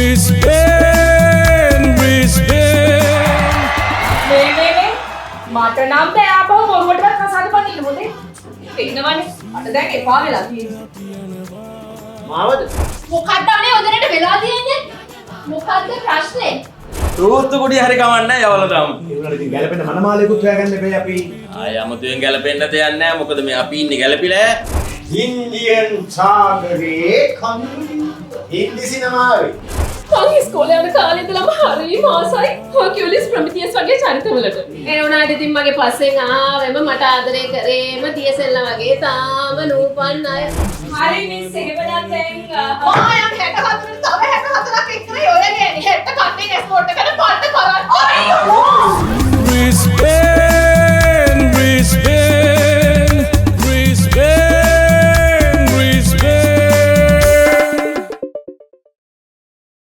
Brisbane, Brisbane. මේ මට නම් බෑ ආපහු මොරුවටවත් කසාද පනින්න මොදේ. ඉන්නවනේ. අට දැන් එපා වෙලා තියෙන්නේ. මාවද? මොකක්ද අනේ ඔතනට වෙලා තියෙන්නේ? මොකක්ද ප්‍රශ්නේ? රෝත්තු කුඩිය හරි කවන්න යවල දාමු. ඒ උනාට ඉතින් ගැලපෙන්න මනමාලයකුත් හොයාගන්න එපේ අපි. ආය අමුතුවෙන් ගැලපෙන්න දෙයක් නැහැ. මොකද මේ අපි ඉන්නේ ගැලපිලා. ඉන්දියන් සාගරේ කඳුළු හින්දි සිනමාවේ. මං ඉස්කෝලේ යන කාලේ ඉඳලම හරිම ආසයි හර්කියුලිස් ප්‍රොමිතියස් වගේ චරිතවලට. ඒ වුණාට ඉතින් මගේ පස්සෙන් ආවෙම මට ආදරේ කරේම තියසෙල්ලා වගේ තාම නූපන් අය. හරි මිස් එහෙමනම් දැන් ආයම් 64 තව 64ක් එක්කනේ ඔය ගෑණි 60 කන්නේ එක්ස්පෝර්ට් එක